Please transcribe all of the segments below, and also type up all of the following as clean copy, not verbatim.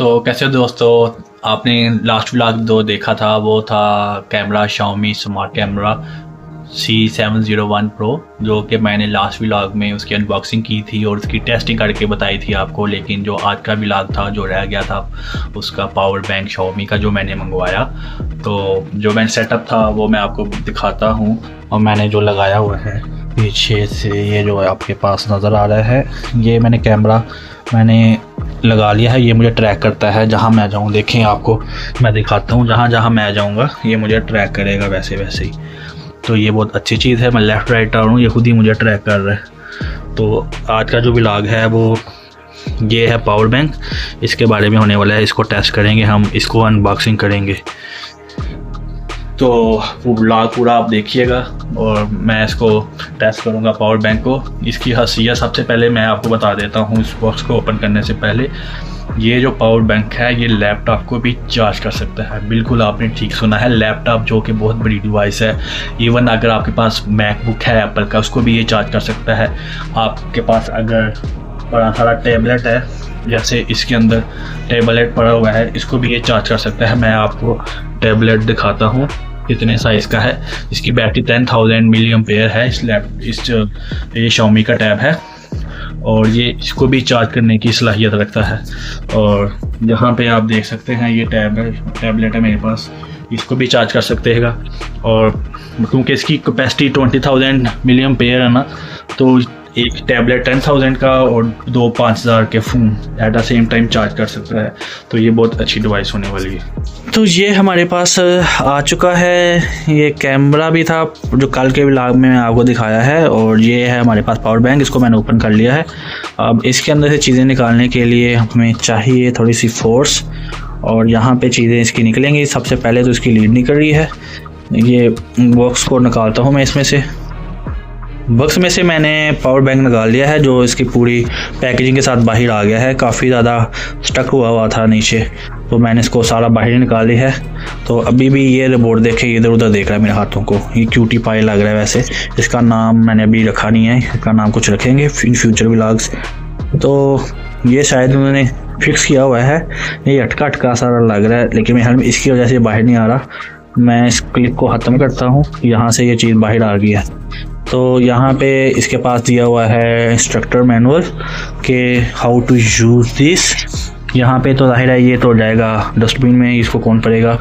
तो कैसे हो दोस्तों। आपने लास्ट व्लॉग दो देखा था, वो था camera Xiaomi smart camera C701 Pro, जो कि मैंने लास्ट व्लॉग में उसकी अनबॉक्सिंग की थी और उसकी टेस्टिंग करके बताई थी आपको। लेकिन जो आज का व्लॉग था जो रह गया था उसका पावर बैंक Xiaomi का जो मैंने मंगवाया, तो जो मैंने सेटअप था वो मैं आपको दिखाता हूँ। और मैंने जो लगाया हुआ है पीछे से, ये जो आपके पास नज़र आ रहा है, ये मैंने कैमरा लगा लिया है। ये मुझे ट्रैक करता है जहाँ मैं जाऊँ। देखें, आपको मैं दिखाता हूँ, जहाँ जहाँ मैं जाऊँगा ये मुझे ट्रैक करेगा वैसे वैसे ही। तो ये बहुत अच्छी चीज़ है। मैं लेफ़्ट राइट आ रहा हूँ, ये खुद ही मुझे ट्रैक कर रहा है। तो आज का जो व्लॉग है वो ये है पावर बैंक, इसके बारे में होने वाला है। इसको टेस्ट करेंगे हम, इसको अनबॉक्सिंग करेंगे। तो वो व्लॉग पूरा आप देखिएगा और मैं इसको टेस्ट करूँगा पावर बैंक को। इसकी खासियत सबसे पहले मैं आपको बता देता हूँ इस बॉक्स को ओपन करने से पहले। ये जो पावर बैंक है ये लैपटॉप को भी चार्ज कर सकता है। बिल्कुल आपने ठीक सुना है, लैपटॉप जो कि बहुत बड़ी डिवाइस है। इवन अगर आपके पास मैकबुक है एप्पल का, उसको भी ये चार्ज कर सकता है। आपके पास अगर बड़ा सारा टैबलेट है, जैसे इसके अंदर टैबलेट पड़ा हुआ है, इसको भी ये चार्ज कर सकता है। मैं आपको टैबलेट दिखाता हूँ कितने साइज़ का है। इसकी बैटरी 10,000 mAh है। ये Xiaomi का टैब है और ये इसको भी चार्ज करने की सलाहियत रखता है। और यहाँ पे आप देख सकते हैं ये टैबलेट है मेरे पास, इसको भी चार्ज कर सकते हैं। और क्योंकि इसकी कैपेसिटी 20,000 mAh है ना, तो एक टैबलेट 10,000 का और दो 5,000 के phone at the same time charge कर सकता है। तो ये बहुत अच्छी डिवाइस होने वाली है। तो ये हमारे पास आ चुका है। ये कैमरा भी था जो कल के व्लॉग में आपको दिखाया है, और ये है हमारे पास पावर बैंक। इसको मैंने ओपन कर लिया है। अब इसके अंदर से चीज़ें निकालने के लिए हमें चाहिए थोड़ी सी फोर्स, और यहाँ पे चीज़ें इसकी निकलेंगी। सबसे पहले तो इसकी लीड निकल रही है। ये बॉक्स को निकालता हूँ मैं इसमें से। बॉक्स में से मैंने पावर बैंक निकाल लिया है, जो इसकी पूरी पैकेजिंग के साथ बाहर आ गया है। काफ़ी ज़्यादा स्टक हुआ था नीचे, तो मैंने इसको सारा बाहर निकाल लिया है। तो अभी भी ये रिपोर्ट देखे इधर उधर देख रहा है मेरे हाथों को। ये क्यूटी पाई लग रहा है। वैसे इसका नाम मैंने अभी रखा नहीं है, इसका नाम कुछ रखेंगे इन फ्यूचर व्लॉग्स। तो ये शायद उन्होंने फिक्स किया हुआ है। ये अटका अटका सारा लग रहा है, लेकिन मेरे ख्याल में इसकी वजह से बाहर नहीं आ रहा। मैं इस क्लिप को ख़त्म करता हूँ, यहाँ से ये चीज़ बाहर आ गई है। तो यहाँ पे इसके पास दिया हुआ है इंस्ट्रक्टर मैनुअल के हाउ टू यूज़ दिस। यहाँ पे तो जाहिर है ये तो जाएगा डस्टबिन में, इसको कौन पड़ेगा।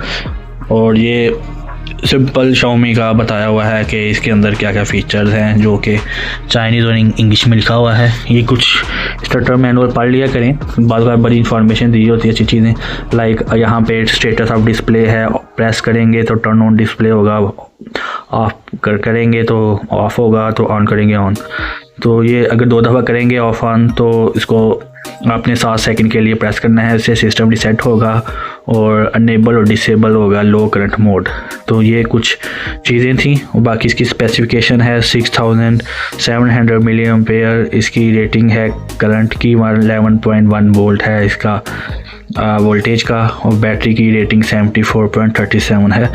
और ये सिंपल Xiaomi का बताया हुआ है कि इसके अंदर क्या क्या फ़ीचर्स हैं, जो कि चाइनीज़ और इंग्लिश में लिखा हुआ है। ये कुछ इंस्ट्रक्टर मैनुअल पढ़ लिया करें, बार बार बड़ी इंफॉर्मेशन दी होती है अच्छी चीज़ें। लाइक यहाँ पे स्टेटस ऑफ डिस्प्ले है, प्रेस करेंगे तो टर्न ऑन डिस्प्ले होगा, ऑफ करेंगे तो ऑफ होगा, तो ऑन करेंगे ऑन। तो ये अगर 2 दफ़ा करेंगे ऑफ ऑन, तो इसको आपने 7 सेकंड के लिए प्रेस करना है। इससे सिस्टम रीसेट होगा और अनेबल और डिसेबल होगा लो करंट मोड। तो ये कुछ चीज़ें थी। बाकी इसकी स्पेसिफिकेशन है 6700 mAh। इसकी रेटिंग है करंट की 11.1 वोल्ट है इसका वोल्टेज का, और बैटरी की रेटिंग 74.37 है।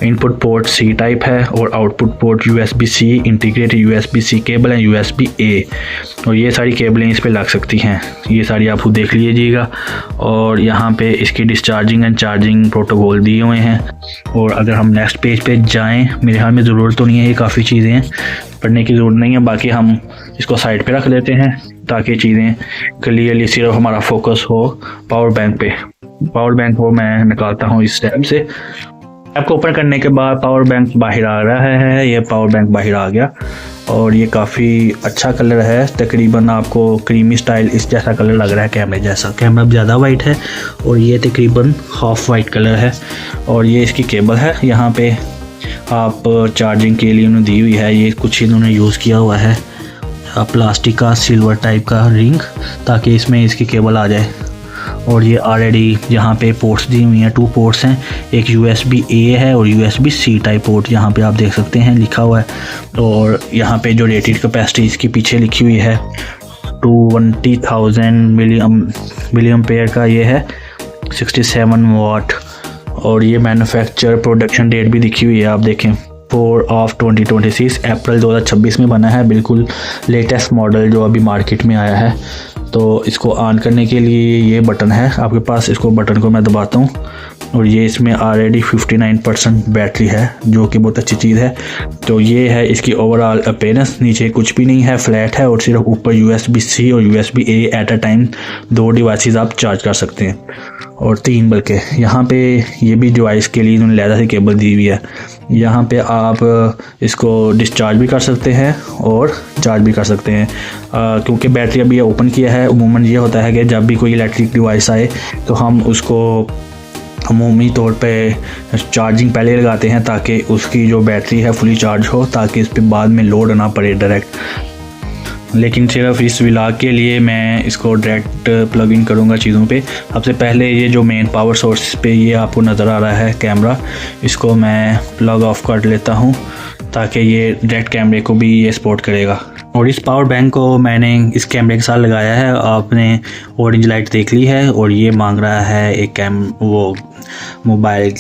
इनपुट पोर्ट C टाइप है और output port USB-C, integrated USB-C cable है, USB-A। और ये सारी केबलें इस पे लग सकती हैं, ये सारी आप खुद देख लीजिएगा। और यहाँ पे इसकी डिस्चार्जिंग एंड चार्जिंग प्रोटोकॉल दिए हुए हैं। और अगर हम नेक्स्ट पेज पे जाएँ, मेरे ख्याल में ज़रूरत तो नहीं है, ये काफ़ी चीज़ें हैं, पढ़ने की ज़रूरत नहीं है। बाकी हम इसको साइड पे रख लेते हैं ताकि चीज़ें क्लियरली सिर्फ हमारा फोकस हो पावर बैंक पे। पावर बैंक को मैं निकालता हूँ इस टैब से। ऐप को ओपन करने के बाद पावर बैंक बाहर आ रहा है। ये पावर बैंक बाहर आ गया और ये काफ़ी अच्छा कलर है। तकरीबन आपको क्रीमी स्टाइल इस जैसा कलर लग रहा है कैमरे जैसा। कैमरा ज़्यादा वाइट है और ये तकरीबन हाफ वाइट कलर है। और ये इसकी केबल है, यहाँ पे आप चार्जिंग के लिए उन्होंने दी हुई है। ये कुछ इन्होंने यूज़ किया हुआ है प्लास्टिक का सिल्वर टाइप का रिंग, ताकि इसमें इसकी केबल आ जाए। और ये ऑलरेडी यहाँ पे पोर्ट्स दी हुई हैं, 2 पोर्ट्स हैं, एक USB-A है और USB-C टाइप पोर्ट यहाँ पे आप देख सकते हैं लिखा हुआ है। और यहाँ पे जो रेटेड कैपेसिटी इसकी पीछे लिखी हुई है 20,000 mAh का, ये है 67 वाट। और ये मैन्युफैक्चर प्रोडक्शन डेट भी लिखी हुई है, आप देखें 4/2026 अप्रैल 2026 में बना है। बिल्कुल लेटेस्ट मॉडल जो अभी मार्केट में आया है। तो इसको ऑन करने के लिए ये बटन है आपके पास, इसको बटन को मैं दबाता हूँ और ये इसमें ऑलरेडी 59% बैटरी है, जो कि बहुत अच्छी चीज़ है। तो ये है इसकी ओवरऑल अपीयरेंस। नीचे कुछ भी नहीं है, फ्लैट है और सिर्फ ऊपर USB-C और USB-A at a time 2 devices आप चार्ज कर सकते हैं, और 3 बल्कि। यहाँ पे ये भी डिवाइस के लिए इन्होंने अलग से केबल दी हुई है। यहाँ पे आप इसको डिस्चार्ज भी कर सकते हैं और चार्ज भी कर सकते हैं। क्योंकि बैटरी अभी ओपन किया है, उमूमन ये होता है कि जब भी कोई इलेक्ट्रिक डिवाइस आए तो हम उसको अमूमी तौर पे चार्जिंग पहले लगाते हैं ताकि उसकी जो बैटरी है फुली चार्ज हो, ताकि इस पर बाद में लोड ना पड़े डायरेक्ट। लेकिन सिर्फ इस व्लॉग के लिए मैं इसको डायरेक्ट प्लग इन करूँगा चीज़ों पे। सबसे पहले ये जो मेन पावर सोर्स पे ये आपको नज़र आ रहा है कैमरा, इसको मैं प्लग ऑफ कर लेता हूँ ताकि ये डायरेक्ट कैमरे को भी ये सपोर्ट करेगा। और इस पावर बैंक को मैंने इस कैमरे के साथ लगाया है। आपने ऑरेंज लाइट देख ली है और ये मांग रहा है एक वो मोबाइल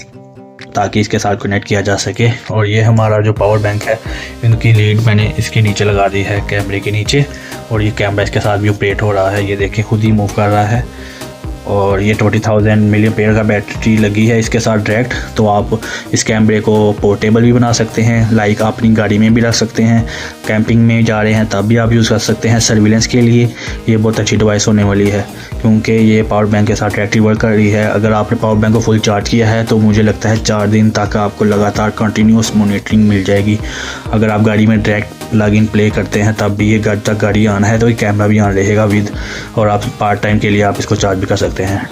ताकि इसके साथ कनेक्ट किया जा सके। और ये हमारा जो पावर बैंक है, इनकी लीड मैंने इसके नीचे लगा दी है, कैमरे के नीचे, और ये कैमरा इसके साथ भी ऑपरेट हो रहा है। ये देखें खुद ही मूव कर रहा है। और ये 20,000 mAh का बैटरी लगी है इसके साथ डायरेक्ट। तो आप इस कैमरे को पोर्टेबल भी बना सकते हैं, लाइक आप अपनी गाड़ी में भी रख सकते हैं, कैंपिंग में जा रहे हैं तब भी आप यूज़ कर सकते हैं। सर्विलेंस के लिए ये बहुत अच्छी डिवाइस होने वाली है, क्योंकि ये पावर बैंक के साथ डायरेक्टली वर्क कर रही है। अगर आपने पावर बैंक को फुल चार्ज किया है तो मुझे लगता है 4 दिन तक आपको लगातार कंटिन्यूस मॉनिटरिंग मिल जाएगी। अगर आप गाड़ी में डायरेक्ट प्लग इन प्ले करते हैं तब भी ये घर तक गाड़ी ऑन है तो ये कैमरा भी ऑन रहेगा विद, और आप पार्ट टाइम के लिए आप इसको चार्ज भी कर सकते हैं।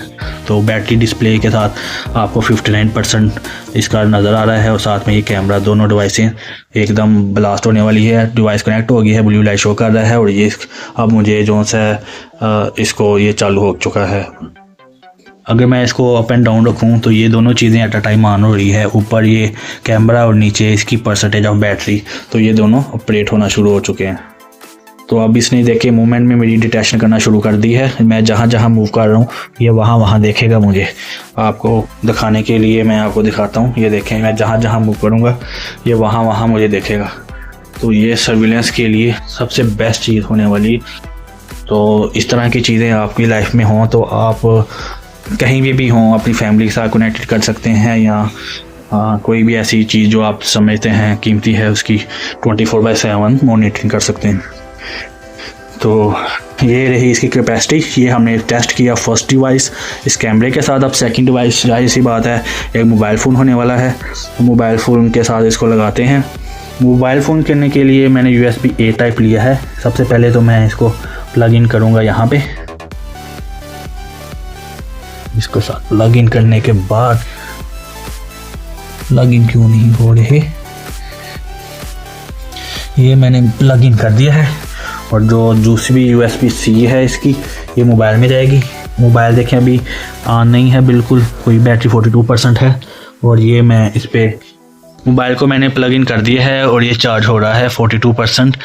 तो बैटरी डिस्प्ले के साथ आपको 59% इसका नज़र आ रहा है, और साथ में ये कैमरा, दोनों डिवाइसें एकदम ब्लास्ट होने वाली है। डिवाइस कनेक्ट हो गई है, ब्लू लाइट शो कर रहा है, और ये अब मुझे जो सा इसको ये चालू हो चुका है। अगर मैं इसको अप एंड डाउन रखूँ तो ये दोनों चीज़ें एट अ टाइम ऑन हो रही है, ऊपर ये कैमरा और नीचे इसकी परसेंटेज ऑफ बैटरी, तो ये दोनों ऑपरेट होना शुरू हो चुके हैं। तो अब इसने देखे मूवमेंट में मेरी डिटेक्शन करना शुरू कर दी है। मैं जहाँ जहाँ मूव कर रहा हूँ ये वहाँ देखेगा मुझे। आपको दिखाने के लिए मैं आपको दिखाता हूँ, ये देखें मैं जहाँ जहाँ मूव करूँगा ये वहाँ मुझे देखेगा। तो ये सर्विलेंस के लिए सबसे बेस्ट चीज़ होने वाली। तो इस तरह की चीज़ें आपकी लाइफ में हों तो आप कहीं भी हों अपनी फैमिली के साथ कनेक्टेड कर सकते हैं, या कोई भी ऐसी चीज़ जो आप समझते हैं कीमती है उसकी 24/7 मॉनिटरिंग कर सकते हैं। तो ये रही इसकी कैपेसिटी। ये हमने टेस्ट किया फर्स्ट डिवाइस इस कैमरे के साथ। अब सेकंड डिवाइस जाहिर सी बात है एक मोबाइल फ़ोन होने वाला है। मोबाइल फ़ोन के साथ इसको लगाते हैं। मोबाइल फ़ोन करने के लिए मैंने USB-A टाइप लिया है। सबसे पहले तो मैं इसको प्लग इन करूँगा यहाँ पे। इसको साथ प्लग इन करने के बाद प्लग इन क्यों नहीं हो रहे, ये मैंने प्लग इन कर दिया है। और जो दूसरी USB-C है इसकी, ये मोबाइल में जाएगी। मोबाइल देखें अभी ऑन नहीं है बिल्कुल, कोई बैटरी 42% है। और ये मैं इस पे मोबाइल को मैंने प्लग इन कर दिया है और ये चार्ज हो रहा है 42%।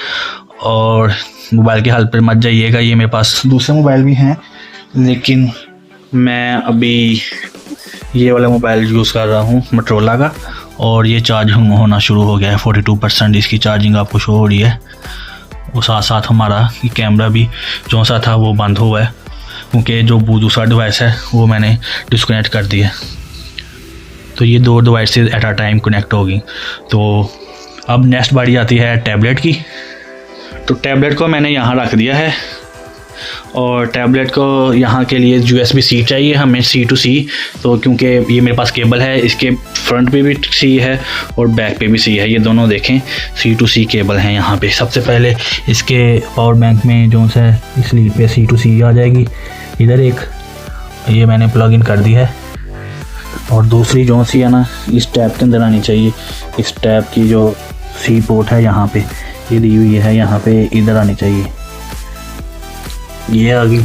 और मोबाइल की हालत पर मत जाइएगा, ये मेरे पास दूसरे मोबाइल भी हैं, लेकिन मैं अभी ये वाला मोबाइल यूज़ कर रहा हूँ मोटोरोला का, और ये चार्ज होना शुरू हो गया है। 42% इसकी चार्जिंग आपको शो हो रही है। और साथ साथ हमारा ये कैमरा भी जो सा था वो बंद हुआ है, क्योंकि जो दूसरा डिवाइस है वो मैंने डिस्कनेक्ट कर दिया। तो ये 2 devices at a time connect होगी। तो अब नेक्स्ट बारी आती है टैबलेट की। तो टैबलेट को मैंने यहाँ रख दिया है, और टैबलेट को यहाँ के लिए USB-C चाहिए हमें, C to C। तो क्योंकि ये मेरे पास केबल है, इसके फ्रंट पे भी C है और बैक पे भी C है। ये दोनों देखें C to C केबल हैं यहाँ पे। सबसे पहले इसके पावर बैंक में जो है इस लीड पे C to C आ जाएगी। इधर एक ये मैंने प्लग इन कर दी है, और दूसरी जो सी है ना इस टैब के अंदर आनी चाहिए। इस टैब की जो C पोर्ट है यहाँ पे ये दी हुई है, यहाँ पे इधर आनी चाहिए। ये आ गई।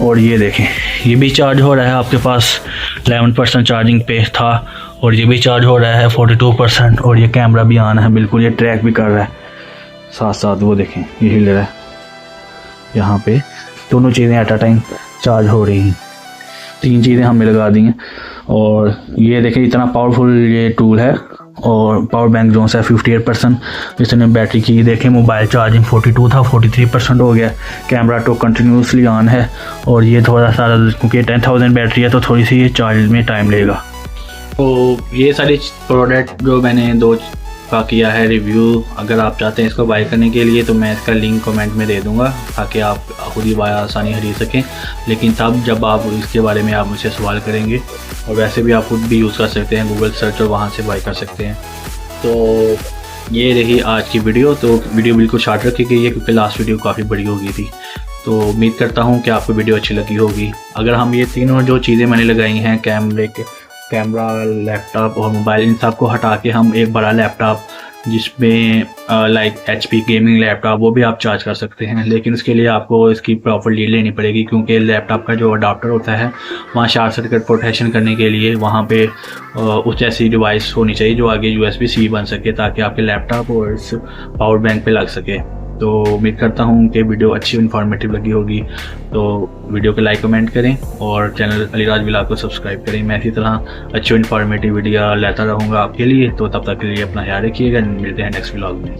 और ये देखें ये भी चार्ज हो रहा है, आपके पास 11% चार्जिंग पे था, और ये भी चार्ज हो रहा है 42%। और ये कैमरा भी ऑन है बिल्कुल, ये ट्रैक भी कर रहा है साथ साथ। वो देखें ये हिल रहा है यहाँ पे। दोनों चीज़ें एट अ टाइम चार्ज हो रही हैं। 3 चीज़ें हमने लगा दी हैं। और ये देखें इतना पावरफुल ये टूल है। और पावर बैंक जो है 58% इसने बैटरी की। देखें मोबाइल चार्जिंग 42 था, 43% हो गया। कैमरा तो कंटिन्यूसली ऑन है। और ये थोड़ा सा क्योंकि 10,000 बैटरी है तो थोड़ी सी ये चार्ज में टाइम लेगा। तो ये सारी प्रोडक्ट जो मैंने 2 का किया है रिव्यू, अगर आप चाहते हैं इसको बाय करने के लिए तो मैं इसका लिंक कमेंट में दे दूंगा ताकि आप खुद ही बाय आसानी खरीद सकें। लेकिन तब जब आप इसके बारे में आप मुझसे सवाल करेंगे। और वैसे भी आप खुद भी यूज़ कर सकते हैं गूगल सर्च और वहाँ से बाय कर सकते हैं। तो ये रही आज की वीडियो। तो वीडियो बिल्कुल शॉर्ट रखी गई है क्योंकि लास्ट वीडियो काफ़ी बड़ी हो गई थी। तो उम्मीद करता हूँ कि आपको वीडियो अच्छी लगी होगी। अगर हम ये तीनों जो चीज़ें मैंने लगाई हैं कैमरा, लैपटॉप और मोबाइल, इन सब को हटा के हम एक बड़ा लैपटॉप जिसमें लाइक HP गेमिंग लैपटॉप वो भी आप चार्ज कर सकते हैं। लेकिन उसके लिए आपको इसकी प्रॉपर लीड लेनी पड़ेगी क्योंकि लैपटॉप का जो अडाप्टर होता है वहाँ शॉर्ट सर्किट प्रोटेक्शन करने के लिए वहाँ पे उस ऐसी डिवाइस होनी चाहिए जो आगे USB-C बन सके ताकि आपके लैपटॉप और इस पावर बैंक पे लग सके। तो उम्मीद करता हूँ कि वीडियो अच्छी इन्फॉर्मेटिव लगी होगी। तो वीडियो को लाइक कमेंट करें और चैनल अलीराज व्लॉग को सब्सक्राइब करें। मैं इसी तरह अच्छी इन्फॉर्मेटिव वीडियो लाता रहूँगा आपके लिए। तो तब तक के लिए अपना ख्याल रखिएगा। मिलते हैं नेक्स्ट व्लॉग में।